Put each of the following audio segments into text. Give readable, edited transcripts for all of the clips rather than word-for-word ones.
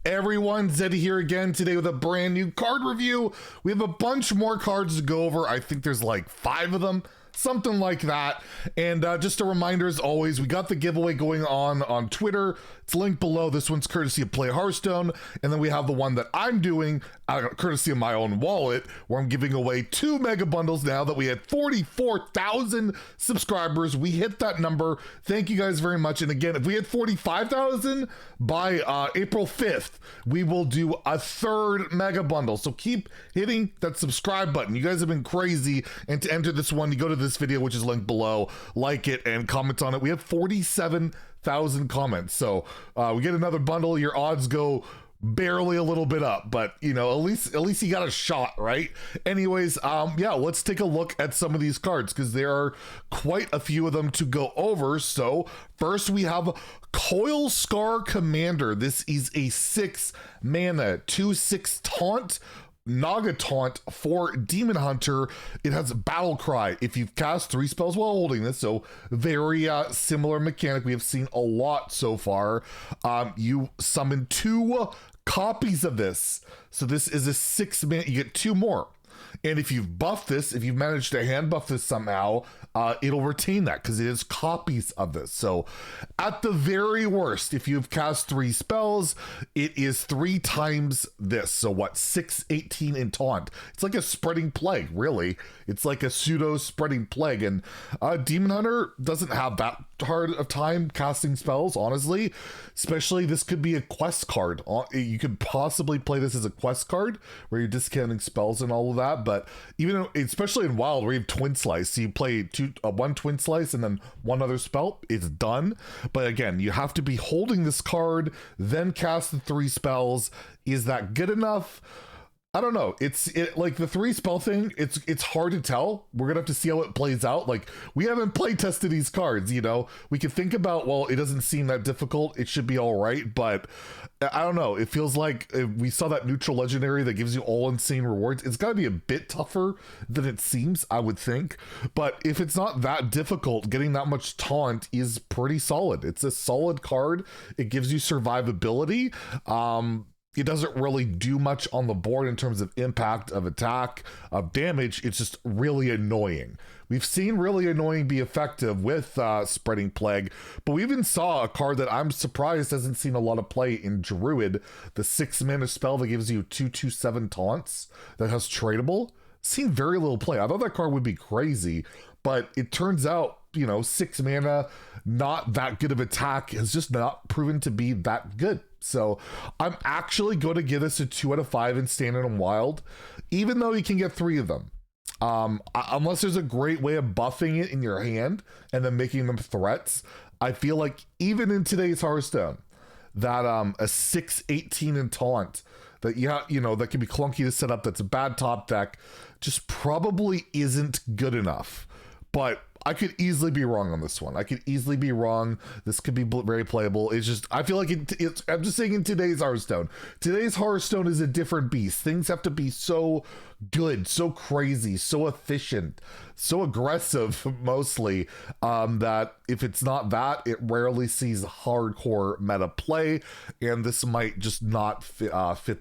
Everyone, Zeddy here again today with a brand new card review. We have a bunch more cards to go over. I think there's like 5 of them, something like that. And just a reminder, as always, we got the giveaway going on Twitter. It's linked below. This one's courtesy of Play Hearthstone. And then we have the one that I'm doing courtesy of my own wallet, where I'm giving away 2 mega bundles now that we had 44,000 subscribers. We hit that number. Thank you guys very much. And again, if we had 45,000 by April 5th, we will do a 3rd mega bundle. So keep hitting that subscribe button. You guys have been crazy. And to enter this one, you go to this video, which is linked below, like it and comment on it. We have 47,000 comments. So we get another bundle. Your odds go barely a little bit up, but you know, at least you got a shot, right? Anyways, yeah, let's take a look at some of these cards because there are quite a few of them to go over. So first we have Coil Scar Commander. This is a 6 mana 2/6 taunt Naga taunt for Demon Hunter. It has Battle Cry if you've cast 3 spells while holding this, so very similar mechanic we have seen a lot so far. You summon 2 copies of this, so this is a 6 mana. You get 2 more, and if you've buffed this, if you've managed to hand buff this somehow, it'll retain that because it is copies of this. So at the very worst, if you've cast 3 spells, it is 3 times this. So what, 6, 18 in taunt. It's like a spreading plague, really. It's like a pseudo spreading plague. And Demon Hunter doesn't have that hard of time casting spells, honestly. Especially this could be a quest card. You could possibly play this as a quest card where you're discounting spells and all of that. But even especially in Wild, where you have Twin Slice, so you play 1 Twin Slice and then 1 other spell, it's done. But again, you have to be holding this card, then cast the 3 spells. Is that good enough? I don't know. It's like the 3 spell thing, it's hard to tell. We're gonna have to see how it plays out. Like, we haven't play tested these cards, you know. We can think about, well, it doesn't seem that difficult, it should be all right, but I don't know. It feels like if we saw that neutral legendary that gives you all insane rewards. It's gotta be a bit tougher than it seems, I would think. But if it's not that difficult, getting that much taunt is pretty solid. It's a solid card. It gives you survivability. It doesn't really do much on the board in terms of impact, of attack, of damage. It's just really annoying. We've seen really annoying be effective with Spreading Plague, but we even saw a card that I'm surprised hasn't seen a lot of play in Druid, the 6 mana spell that gives you 2/2/7 taunts that has tradable. Seen very little play. I thought that card would be crazy, but it turns out, you know, 6 mana, not that good of attack, has just not proven to be that good. So I'm actually going to give this a 2 out of 5 in Standard and Wild, even though you can get 3 of them. Unless there's a great way of buffing it in your hand and then making them threats. I feel like even in today's Hearthstone, that a 6/18 in taunt that you know, that can be clunky to set up, that's a bad top deck, just probably isn't good enough. But I could easily be wrong on this one. I could easily be wrong. This could be very playable. It's just, I feel like I'm just saying in today's Hearthstone. Today's Hearthstone is a different beast. Things have to be so good, so crazy, so efficient, so aggressive mostly, that if it's not that, it rarely sees hardcore meta play, and this might just not fit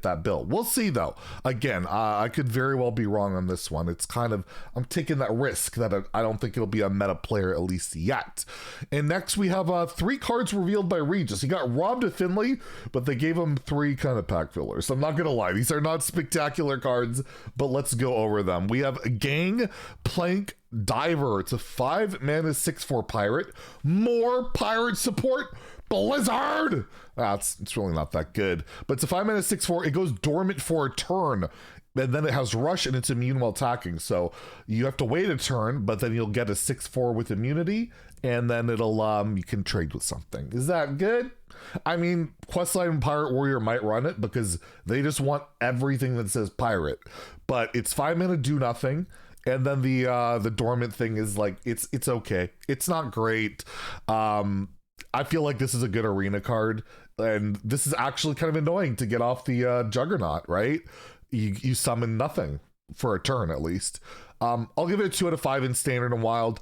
that bill. We'll see though. Again, I could very well be wrong on this one. It's kind of, I'm taking that risk that I don't think it'll be a meta player, at least yet. And next we have 3 cards revealed by Regis. He got robbed of Finley, but they gave him 3 kind of pack fillers. I'm not gonna lie, these are not spectacular cards, but let's go over them. We have Gangplank Diver. It's a 5 mana 6/4 pirate. More pirate support. Blizzard. It's really not that good, but it's a 5 mana 6/4. It goes dormant for a turn, and then it has rush and it's immune while attacking. So you have to wait a turn, but then you'll get a 6/4 with immunity, and then it'll you can trade with something. Is that good? I mean, Questline Pirate Warrior might run it because they just want everything that says pirate, but it's 5 mana do nothing. And then the dormant thing is like, it's okay. It's not great. I feel like this is a good arena card, and this is actually kind of annoying to get off the Juggernaut, right? You summon nothing for a turn at least. I'll give it a 2 out of 5 in Standard and Wild.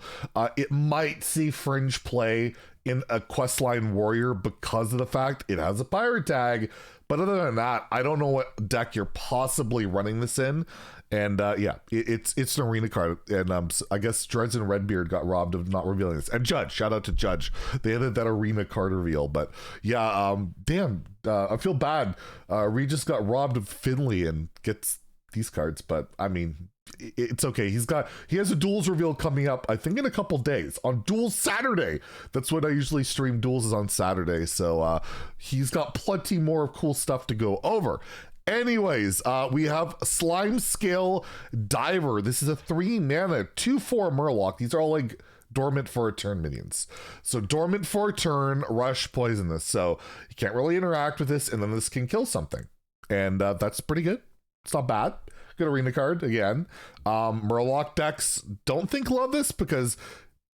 It might see fringe play in a Questline Warrior because of the fact it has a pirate tag, But other than that, I don't know what deck you're possibly running this in. And yeah, it's an arena card. And I guess Dreads and Redbeard got robbed of not revealing this. And Judge, shout out to Judge. They added that arena card reveal. But yeah, damn, I feel bad. Regis got robbed of Finley and gets these cards. But I mean, it's okay. He has a Duels reveal coming up, I think in a couple days on Duels Saturday. That's what I usually stream. Duels is on Saturday. So he's got plenty more cool stuff to go over. Anyways, we have Slime Scale Diver. This is a 3-mana 2/4 Murloc. These are all like dormant for a turn minions. So dormant for a turn, rush, poisonous. So you can't really interact with this, and then this can kill something. And that's pretty good. It's not bad. Good arena card again. Murloc decks don't think love this because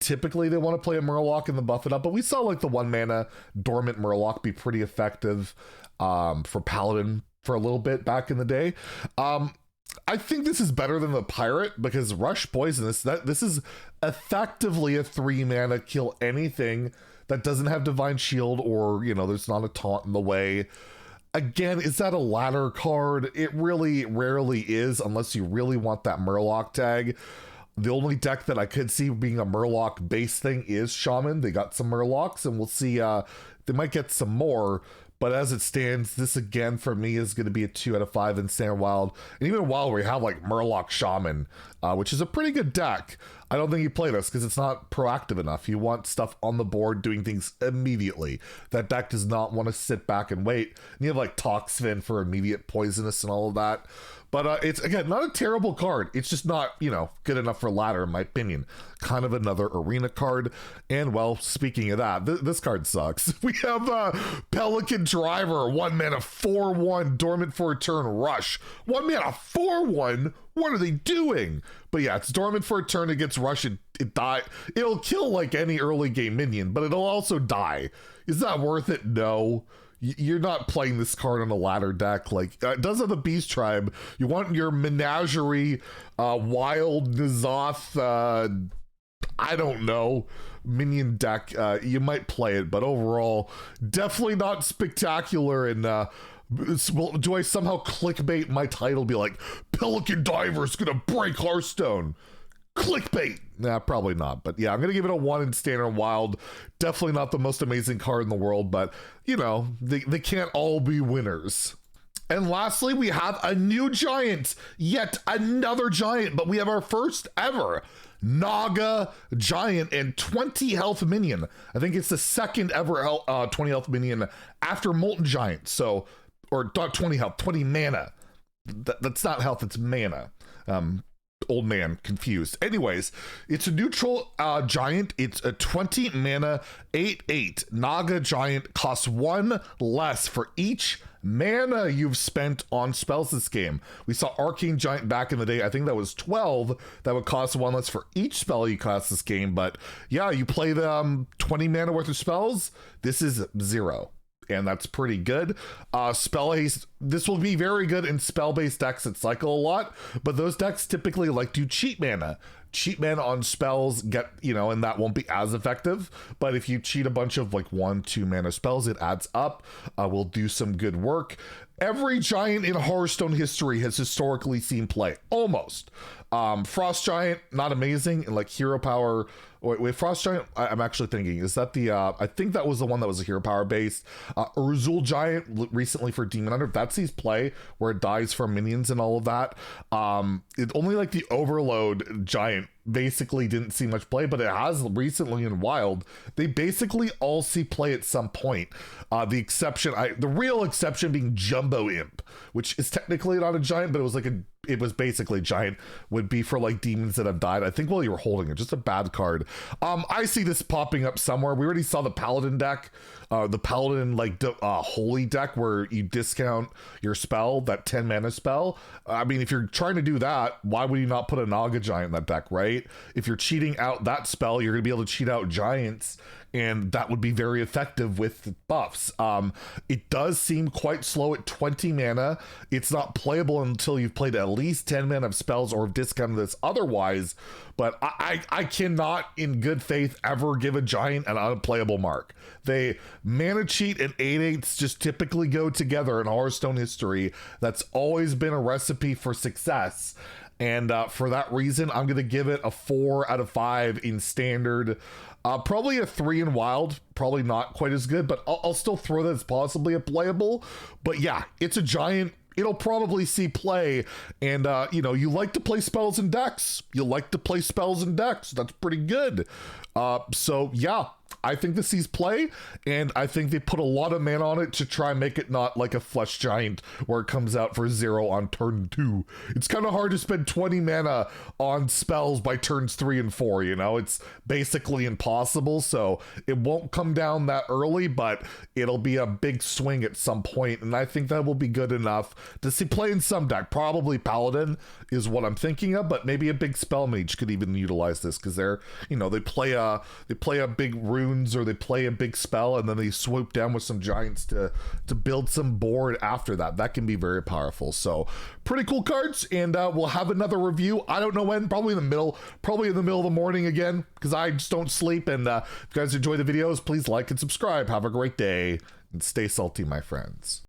typically they want to play a Murloc and then buff it up. But we saw like the 1-mana dormant Murloc be pretty effective for Paladin for a little bit back in the day. I think this is better than the Pirate because Rush Poisonous, this is effectively a 3-mana kill anything that doesn't have Divine Shield or, you know, there's not a taunt in the way. Again, is that a ladder card? It really rarely is unless you really want that Murloc tag. The only deck that I could see being a Murloc base thing is Shaman. They got some Murlocs and we'll see, they might get some more. But as it stands, this again for me is going to be a 2 out of 5 in Standard Wild. And even Wild where you have like Murloc Shaman, which is a pretty good deck. I don't think you play this because it's not proactive enough. You want stuff on the board doing things immediately. That deck does not want to sit back and wait. And you have like Toxfin for immediate poisonous and all of that. But it's, again, not a terrible card. It's just not, you know, good enough for ladder, in my opinion. Kind of another arena card. And, well, speaking of that, this card sucks. We have Pelican Driver, 1-mana 4/1, dormant for a turn, rush. 1-mana 4/1? What are they doing? But yeah, it's dormant for a turn, it gets rush, it die. It'll kill like any early game minion, but it'll also die. Is that worth it? No. You're not playing this card on a ladder deck. Like, it does have the Beast Tribe. You want your Menagerie, Wild, N'Zoth, I don't know, minion deck. You might play it, but overall, definitely not spectacular. And well, do I somehow clickbait my title, be like, Pelican Diver is gonna break Hearthstone? Clickbait. Nah, probably not. But yeah, I'm gonna give it a 1 in Standard Wild. Definitely not the most amazing card in the world, but you know, they can't all be winners. And lastly, we have a new giant, yet another giant, but we have our first ever Naga Giant and 20 health minion. I think it's the second ever 20 health minion after Molten Giant. So, or not 20 health, 20 mana. That's not health, it's mana. Old man confused. Anyways, it's a neutral giant. It's a 20 mana 8/8 Naga Giant, costs 1 less for each mana you've spent on spells this game. We saw Arcane Giant back in the day. I think that was 12. That would cost 1 less for each spell you cast this game. But yeah, you play the 20 mana worth of spells. This is 0. And that's pretty good. Spell haste, this will be very good in spell-based decks that cycle a lot, but those decks typically like to cheat mana. Cheat mana on spells get, you know, and that won't be as effective. But if you cheat a bunch of like 1-2 mana spells, it adds up. Will do some good work. Every giant in Hearthstone history has historically seen play, almost. Frost Giant, not amazing, and like Hero Power. Wait, Frost Giant, I'm actually thinking, is that the, I think that was the one that was a Hero Power based. Urzul Giant, recently for Demon Hunter, that sees play, where it dies from minions and all of that. It only like the Overload Giant basically didn't see much play, but it has recently in Wild. They basically all see play at some point. The real exception being Jumbo Imp, which is technically not a giant, but it was basically giant, would be for like demons that have died. I think while you were holding it, just a bad card. I see this popping up somewhere. We already saw the Paladin deck, the Paladin like holy deck where you discount your spell, that 10 mana spell. I mean, if you're trying to do that, why would you not put a Naga Giant in that deck, right? If you're cheating out that spell, you're gonna be able to cheat out giants. and that would be very effective with buffs. It does seem quite slow at 20 mana. It's not playable until you've played at least 10 mana of spells or have discounted this otherwise, but I cannot in good faith ever give a giant an unplayable mark. They mana cheat and 8/8s just typically go together in Hearthstone history. That's always been a recipe for success. And for that reason, I'm going to give it a 4 out of 5 in standard. Probably a 3 in wild. Probably not quite as good, but I'll still throw that as possibly a playable. But yeah, it's a giant. It'll probably see play. And, you know, you like to play spells in decks. You like to play spells in decks. That's pretty good. So, yeah. I think this sees play, and I think they put a lot of mana on it to try and make it not like a flesh giant where it comes out for 0 on turn 2. It's kind of hard to spend 20 mana on spells by turns 3 and 4, you know? It's basically impossible, so it won't come down that early, but it'll be a big swing at some point, and I think that will be good enough to see play in some deck. Probably Paladin is what I'm thinking of, but maybe a big spell mage could even utilize this, because they're, you know, they play a big rune, or they play a big spell and then they swoop down with some giants to build some board after that. That can be very powerful. So pretty cool cards, and we'll have another review. I don't know when, probably in the middle of the morning again, because I just don't sleep. And if you guys enjoy the videos, please like and subscribe. Have a great day and stay salty, my friends.